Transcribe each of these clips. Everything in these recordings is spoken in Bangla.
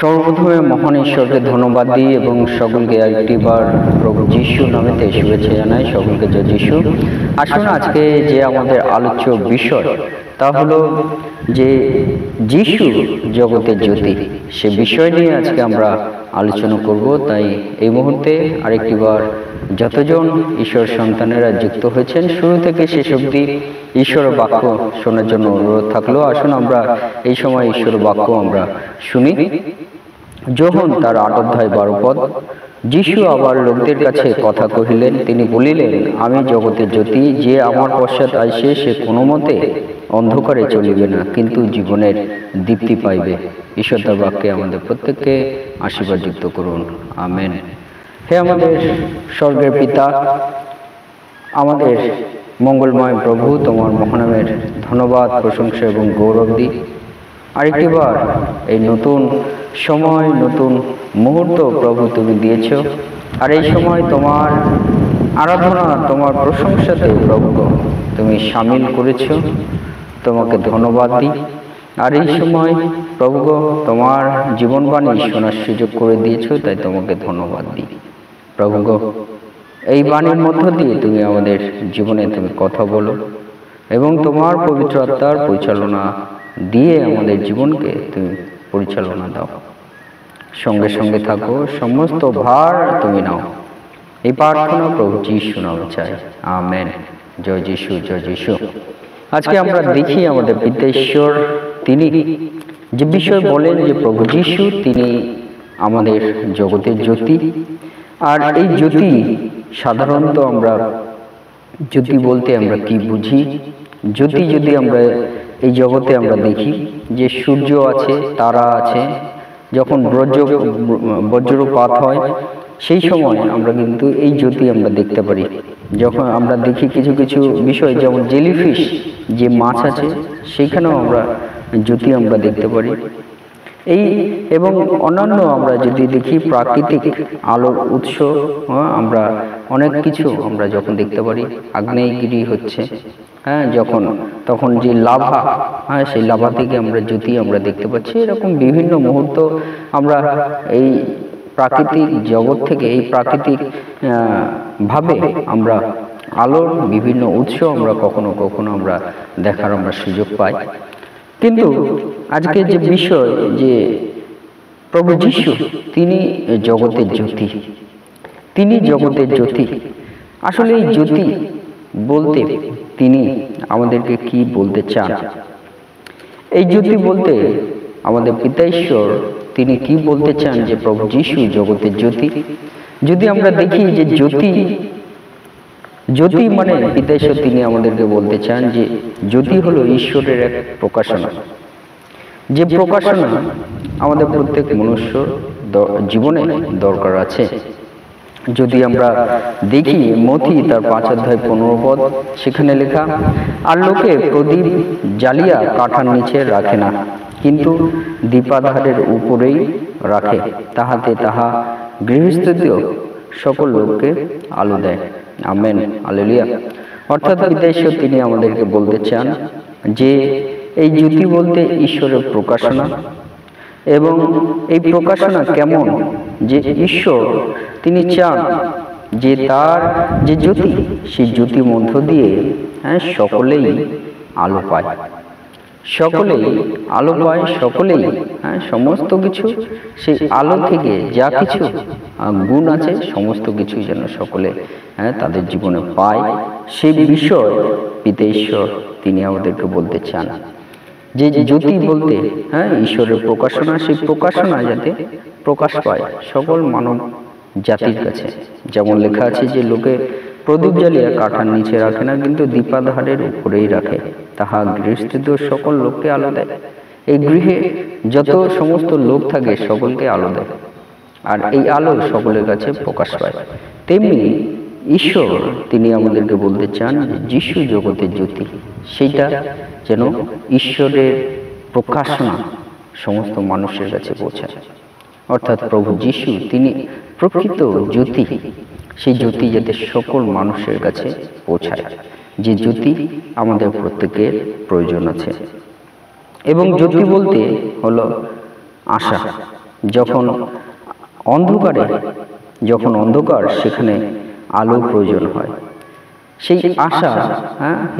সর্বপ্রথমে মহান ঈশ্বরকে ধন্যবাদ দিই এবং সকলকে আরেকটিবার প্রভু যিশু নামেতে শুভেচ্ছা জানাই। সকলকে জয় যিশু। আসুন আজকে যে আমাদের আলোচ্য বিষয় তা হলো যে যিশু জগতের জ্যোতি, সে বিষয় নিয়ে আজকে আমরা আলোচনা করব। তাই এই মুহূর্তে আরেকটিবার যতজন ঈশ্বর সন্তানেরা যুক্ত হয়েছেন শুরু থেকে শেষ অবধি ঈশ্বর বাক্য শোনার জন্য অনুরোধ থাকলো। আসুন আমরা এই সময় ঈশ্বর বাক্য আমরা শুনি। যোহন তার ৮ অধ্যায় ১২ পদ। যিশু আবার লোকদের কাছে কথা কহিলেন, তিনি বলিলেন, আমি জগতের জ্যোতি, যে আমার পশ্চাৎ আইসে সে কোনো মতে অন্ধকারে চলিবে না, কিন্তু জীবনের দীপ্তি পাইবে। ঈশ্বর তার বাক্যে আমাদের প্রত্যেককে আশীর্বাদ যুক্ত করুন, আমেন। হে আমাদের স্বর্গের পিতা, আমাদের মঙ্গলময় প্রভু, তোমার মহানামের ধন্যবাদ, প্রশংসা এবং গৌরব দিই। আরেকটিবার এই নতুন সময়, নতুন মুহূর্ত প্রভু তুমি দিয়েছ, আর এই সময় তোমার আরাধনা, তোমার প্রশংসাতে প্রভু তুমি সামিল করেছ। তোমাকে ধন্যবাদ দিই। আর এই সময় প্রভু তোমার জীবনবাণী শোনার সুযোগ করে দিয়েছ, তাই তোমাকে ধন্যবাদ দিই। প্রভু এই বাণীর মধ্য দিয়ে তুমি আমাদের জীবনে তুমি কথা বলো এবং তোমার পবিত্র আত্মার পরিচালনা দিয়ে আমাদের জীবনকে তুমি পরিচালনা দাও। সঙ্গে সঙ্গে থাকো, সমস্ত ভার তুমি নাও। এই প্রার্থনা প্রভু যিশু নামে চাই, আমেন। জয় যিশু, জয় যিশু। আজকে আমরা দেখি আমাদের পিতা ঈশ্বর তিনি যে বিষয় বলেন যে প্রভু যিশু তিনি আমাদের জগতের জ্যোতি। আর এই জ্যোতি সাধারণত আমরা জ্যোতি বলতে আমরা কি বুঝি? জ্যোতি যদি আমরা এই জগতে আমরা দেখি যে সূর্য আছে, তারা আছে, যখন বজ্রপাত হয় সেই সময় আমরা কিন্তু এই জ্যোতি আমরা দেখতে পারি। যখন আমরা দেখি কিছু কিছু বিষয়, যেমন জেলিফিশ যে মাছ আছে, সেইখানেও আমরা জ্যোতি আমরা দেখতে পারি। এই এবং অন্যান্য আমরা যদি দেখি প্রাকৃতিক আলোর উৎস, আমরা অনেক কিছু আমরা যখন দেখতে পারি, আগ্নেয়গিরি হচ্ছে, তখন যে লাভা, সেই লাভা থেকে আমরা জ্যোতি আমরা দেখতে পাচ্ছি। এরকম বিভিন্ন মুহূর্ত আমরা এই প্রাকৃতিক জগৎ থেকে, এই প্রাকৃতিক ভাবে আমরা আলোর বিভিন্ন উৎস আমরা কখনো কখনো আমরা দেখার আমরা সুযোগ পাই। কিন্তু আজকে যে বিষয় যে প্রভু যিশু তিনি জগতের জ্যোতি, তিনি জগতের জ্যোতি। আসলে এই জ্যোতি বলতে তিনি আমাদেরকে কি বলতে চান? এই জ্যোতি বলতে আমাদের পিতা ঈশ্বর তিনি কি বলতে চান যে প্রভু যিশু জগতের জ্যোতি? যদি আমরা দেখি যে জ্যোতি মানে পিতা ঈশ্বর তিনি আমাদেরকে বলতে চান যে জ্যোতি হলো ঈশ্বরের এক প্রকাশনা, যে প্রকাশনা আমাদের প্রত্যেক মনুষ্য জীবনে দরকার আছে। যদি আমরা দেখি মথি তার ৫ অধ্যায় ১৫ পদ, সেখানে লেখা, আর লোকে প্রদীপ জ্বালিয়া কাঠার নিচে রাখে না, কিন্তু দীপাধারের উপরেই রাখে, তাহাতে তাহা গৃহস্থিত সকল লোককে আলো দেয়। Amen, hallelujah. অর্থাৎ পিতা ঈশ্বর তিনি আমাদেরকে বলতে চান যে এই জ্যোতি বলতে ঈশ্বরের প্রকাশনা। এবং এই প্রকাশনা কেমন? যে ঈশ্বর তিনি চান যে তার যে জ্যোতি, সেই জ্যোতির মধ্য দিয়ে সকলেই আলো পায়, সকলেই আলো পায়, সকলেই সমস্ত কিছু সেই আলো থেকে যা কিছু গুণ আছে সমস্ত কিছু যেন সকলে তাদের জীবনে পায়। সেই বিষয় পিতা ঈশ্বর তিনি আমাদেরকে বলতে চান যে জ্যোতি বলতে ঈশ্বরের প্রকাশনা, সেই প্রকাশনা যাতে প্রকাশ পায় সকল মানব জাতির কাছে। যেমন লেখা আছে যে লোকে প্রদীপ জ্বালিয়া কাঠার নিচে রাখে না, কিন্তু দীপাধারের উপরেই রাখে, তাহা গৃহস্থিত সকল লোককে আলো দেয়। এই গৃহে যত সমস্ত লোক থাকে সকলকে আলো দেয়, আর এই আলো সকলের কাছে প্রকাশ পায়। তেমনি ঈশ্বর তিনি আমাদেরকে বলতে চান যে যিশু জগতের জ্যোতি, সেইটা যেন ঈশ্বরের প্রকাশনা সমস্ত মানুষের কাছে পৌঁছায়। অর্থাৎ প্রভু যিশু তিনি প্রকৃত জ্যোতি, সেই জ্যোতি যাতে সকল মানুষের কাছে পৌঁছায়, যে জ্যোতি আমাদের প্রত্যেকের প্রয়োজন আছে। এবং জ্যোতি বলতে হলো আশা, যখন অন্ধকার সেখানে আলো প্রয়োজন হয়, সেই আশা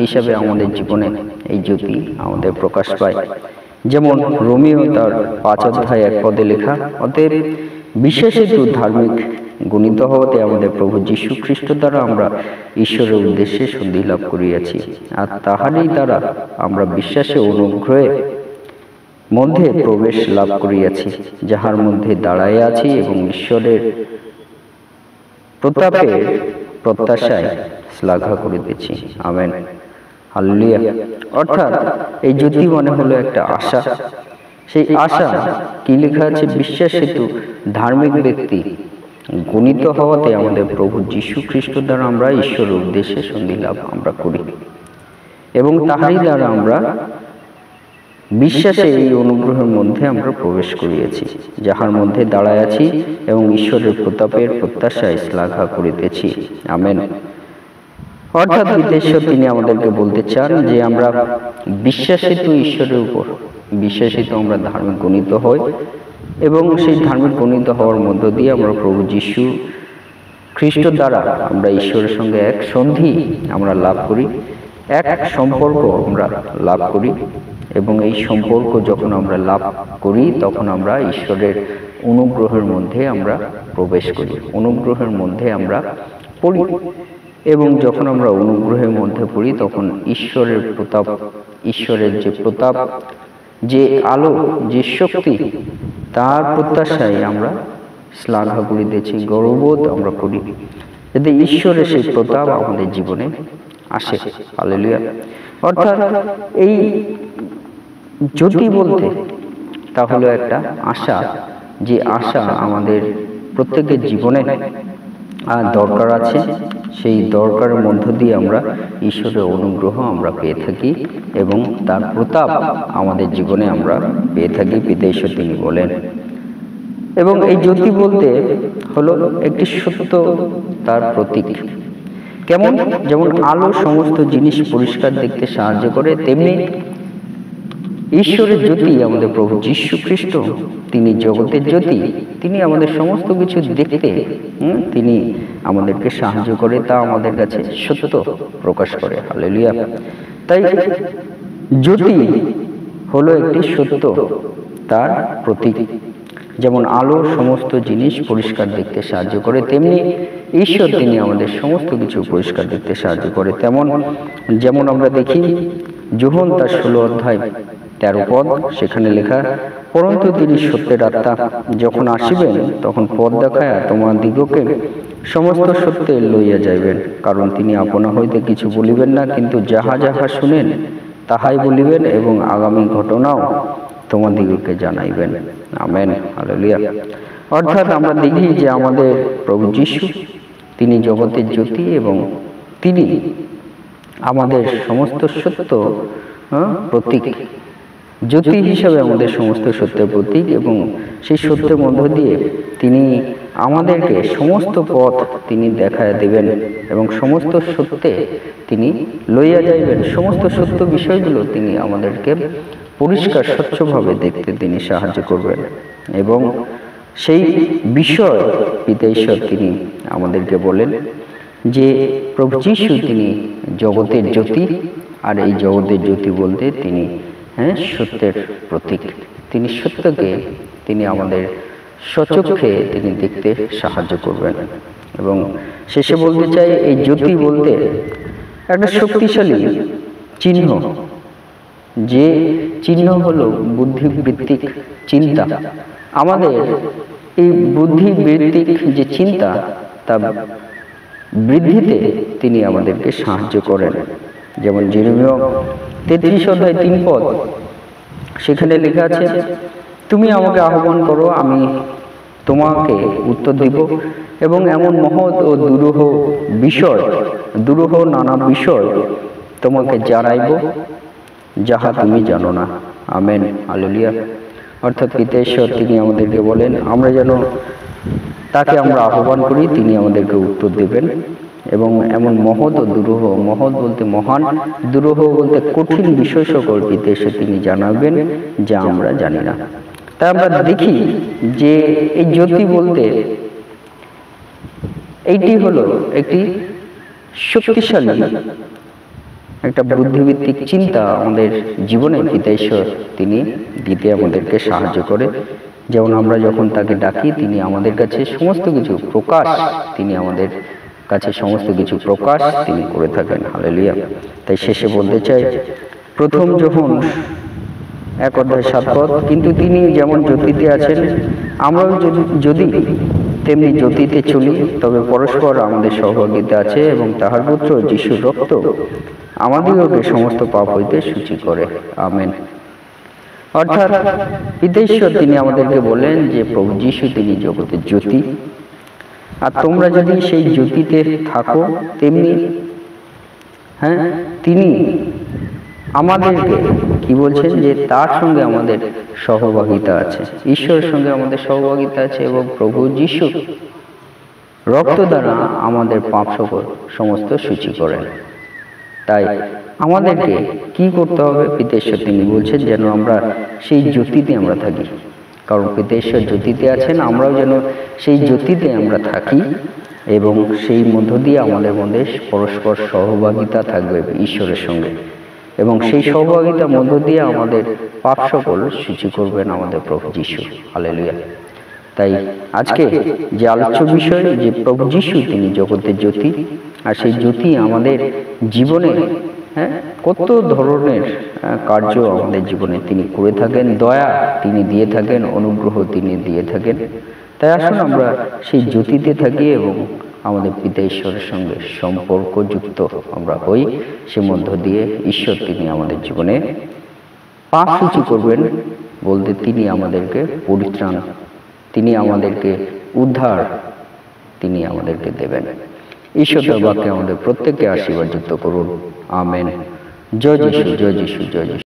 হিসাবে আমাদের জীবনে এই জ্যোতি আমাদের প্রকাশ পায়। যেমন রোমিও তার 5 অধ্যায় 1 পদে লেখা, অতএব বিশ্বাসেতু ধার্মিক গণিত হওয়াতে আমাদের প্রভু যীশু খ্রিস্ট দ্বারা আমরা ঈশ্বরের উদ্দেশ্যে সন্ধি লাভ করিয়াছি, আর তাহারই দ্বারা আমরা বিশ্বাসে অনুগ্রহের মধ্যে প্রবেশ লাভ করিয়াছি, যাহার মধ্যে দাঁড়াইয়া আছি এবং ঈশ্বরের প্রতাপের প্রত্যাশায় শ্লাঘা করিতেছি। Amen, hallelujah. অর্থাৎ এই জ্যোতি মানে হলো একটা আশা। সেই আশা কি লেখা আছে? বিশ্বাস হেতু ধার্মিক ব্যক্তি গণিত হওয়াতে আমাদের প্রভু যীশু খ্রিস্ট দ্বারা আমরা ঈশ্বরের উদ্দেশ্যে সন্ধি লাভ আমরা করি, এবং তাহারই দ্বারা আমরা বিশ্বাসে এই অনুগ্রহের মধ্যে আমরা প্রবেশ করিয়াছি, যাহার মধ্যে দাঁড়ায় আছি এবং ঈশ্বরের প্রতাপের প্রত্যাশায় শ্লাঘা করিতেছি। আমেন। অর্থাৎ পিতাশ্বর তিনি আমাদেরকে বলতে চান যে আমরা বিশ্বাসিত ঈশ্বরের উপর বিশ্বাসিত আমরা ধার্মিক গণিত হই, এবং সেই ধার্মিক গণিত হওয়ার মধ্য দিয়ে আমরা প্রভু যীশু খ্রিস্ট দ্বারা আমরা ঈশ্বরের সঙ্গে এক সন্ধি আমরা লাভ করি, এক সম্পর্ক আমরা লাভ করি, এবং এই সম্পর্ক যখন আমরা লাভ করি তখন আমরা ঈশ্বরের অনুগ্রহের মধ্যে আমরা প্রবেশ করি, অনুগ্রহের মধ্যে আমরা পড়ি, এবং যখন আমরা অনুগ্রহের মধ্যে পড়ি তখন ঈশ্বরের প্রতাপ, যে আলো, যে শক্তি, তার প্রত্যাশায় আমরা শ্লাঘা করিতেছি, গৌরবোধ আমরা করি, যাতে ঈশ্বরের সেই প্রতাপ আমাদের জীবনে আসে। হালেলুয়া। অর্থাৎ এই জ্যোতি বলতে তা হলো একটা আশা, যে আশা আমাদের প্রত্যেকের জীবনে দরকার আছে। সেই দরকারের মধ্য দিয়ে আমরা ঈশ্বরের অনুগ্রহ আমরা পেয়ে থাকি এবং তার প্রতাপ আমাদের জীবনে আমরা পেয়ে থাকি, পিতা ঈশ্বর তিনি বলেন। এবং এই জ্যোতি বলতে হলো একটি সত্য, তার প্রতীক। কেমন? যেমন আলো সমস্ত জিনিস পরিষ্কার দেখতে সাহায্য করে, তেমনি ঈশ্বরের জ্যোতি আমাদের প্রভু যীশু খ্রিস্ট, তিনি জগতের জ্যোতি, তিনি আমাদের সমস্ত কিছু দেখতে তিনি আমাদেরকে সাহায্য করে, তা আমাদের কাছে সত্য প্রকাশ করে। হালেলুয়া। তাই জ্যোতি হলো একটি সত্য, তার প্রতীক। যেমন আলো সমস্ত জিনিস পরিষ্কার দেখতে সাহায্য করে, তেমনি ঈশ্বর তিনি আমাদের সমস্ত কিছু পরিষ্কার দেখতে সাহায্য করে। যেমন আমরা দেখি যোহন তার 16 অধ্যায় 13 পদ, সেখানে লেখা, পরন্তু তিনি সত্যের আত্মা, যখন আসিবেন তখন পথ দেখায়া তোমাদিগকে সমস্ত সত্যে লইয়া যাইবেন, কারণ তিনি আপনা হইতে কিছু বলিবেন না, কিন্তু যাহা যাহা শুনেন তাহাই বলিবেন, এবং আগামী ঘটনাও তোমাদিগকে জানাইবেন। Amen, hallelujah. অর্থাৎ আমরা দেখি যে আমাদের প্রভু যীশু তিনি জগতের জ্যোতি, এবং তিনি আমাদের সমস্ত সত্য প্রতীক, জ্যোতি হিসাবে আমাদের সমস্ত সত্যের প্রতীক, এবং সেই সত্যের মধ্য দিয়ে তিনি আমাদেরকে সমস্ত পথ তিনি দেখায় দেবেন, এবং সমস্ত সত্যে তিনি লইয়া যাইবেন। সমস্ত সত্য বিষয়গুলো তিনি আমাদেরকে পরিষ্কার স্বচ্ছভাবে দেখতে তিনি সাহায্য করবেন, এবং সেই বিষয় পিতা ঈশ্বর তিনি আমাদেরকে বলেন যে প্রভু যীশু তিনি জগতের জ্যোতি, আর এই জগতের জ্যোতি বলতে তিনি সত্যের প্রতীক। তিনি সত্যকে তিনি আমাদের স্বচক্ষে তিনি দেখতে সাহায্য করবেন। এবং শেষে বলতে চাই, এই জ্যোতি বলতে একটা শক্তিশালী চিহ্ন, যে চিহ্ন হলো বুদ্ধিবৃত্তিক চিন্তা। আমাদের এই বুদ্ধিবৃত্তিক যে চিন্তা, তা বৃদ্ধিতে তিনি আমাদেরকে সাহায্য করেন। যেমন যেরেমিয়া 33 অধ্যায় 3 পদ, সেখানে লেখা আছে, তুমি আমাকে আহ্বান করো, আমি তোমাকে উত্তর দিব, এবং এমন মহৎ ও দুরূহ নানা বিষয় তোমাকে জানাইব, যাহা তুমি জানো না। Amen, hallelujah. অর্থাৎ পিতা ঈশ্বর তিনি আমাদেরকে বলেন আমরা যেন তাকে আমরা আহ্বান করি, তিনি আমাদেরকে উত্তর দেবেন, এবং এমন মহৎ ও দুরূহ, মহৎ বলতে মহান, দুরূহ বলতে কঠিন বিষয় সকল পিতা ঈশ্বর তিনি জানাবেন, যা আমরা জানি না। তা আমরা দেখি যে এই জ্যোতি বলতে এইটি হলো একটি শক্তিশালী একটা বুদ্ধিভিত্তিক চিন্তা আমাদের জীবনে পিতা ঈশ্বর তিনি দিতে আমাদেরকে সাহায্য করে। যেমন আমরা যখন তাকে ডাকি তিনি আমাদের কাছে সমস্ত কিছু প্রকাশ তিনি করে থাকেন। হালেলুয়া। তাই শেষে বলতে চাই প্রথম যোহন 1:7, কিন্তু তিনি যেমন জ্যোতিতে আছেন আমরাও যদি তেমনি জ্যোতিতে চলি তবে পরস্পর আমাদের সহভাগিতা আছে এবং তাহার পুত্র যিশুর রক্ত আমাদিগকে সমস্ত পাপ হইতে শুচি করে। আমেন। অর্থাৎ পিতা ঈশ্বর তিনি আমাদেরকে বলেন যে প্রভু যিশু তিনি জগতের জ্যোতি, আর তোমরা যদি সেই জ্যোতিতে থাকো তেমনি তিনি আমাদেরকে কি বলছেন যে তার সঙ্গে আমাদের সহভাগিতা আছে, ঈশ্বরের সঙ্গে আমাদের সহভাগিতা আছে এবং প্রভু যিশু রক্ত দ্বারা আমাদের পাপ সমস্ত সূচি করেন। তাই আমাদেরকে কি করতে হবে? পিতা ঈশ্বর তিনি বলছেন যেন আমরা সেই জ্যোতিতে আমরা থাকি, কারণ পিতা ঈশ্বর জ্যোতিতে আছেন, আমরাও যেন সেই জ্যোতিতে আমরা থাকি এবং সেই মধ্য দিয়ে আমাদের মধ্যে পরস্পর সহভাগিতা থাকবে ঈশ্বরের সঙ্গে, এবং সেই সহভাগিতার মধ্য দিয়ে আমাদের পাপ সকল সূচি করবেন আমাদের প্রভু যিশু। হালেলুয়া। তাই আজকে যে আলোচ্য বিষয় যে প্রভু যিশু তিনি জগতের জ্যোতি, আর সেই জ্যোতি আমাদের জীবনে কত ধরনের কার্য আমাদের জীবনে তিনি করে থাকেন, দয়া তিনি দিয়ে থাকেন, অনুগ্রহ তিনি দিয়ে থাকেন। তাই আসুন আমরা সেই জ্যোতিতে থাকি এবং আমাদের পিতা ঈশ্বরের সঙ্গে সম্পর্কযুক্ত আমরা হই। সে মধ্য দিয়ে ঈশ্বর তিনি আমাদের জীবনে পাপ সূচি করবেন বলতে তিনি আমাদেরকে পরিত্রাণ, তিনি আমাদেরকে উদ্ধার তিনি আমাদেরকে দেবেন। ঈশ্বর তার বাক্যে আমাদের প্রত্যেককে আশীর্বাদ যুক্ত করুন। আমেন। জয় যিশু, জয় যিশু, জয় যিশু।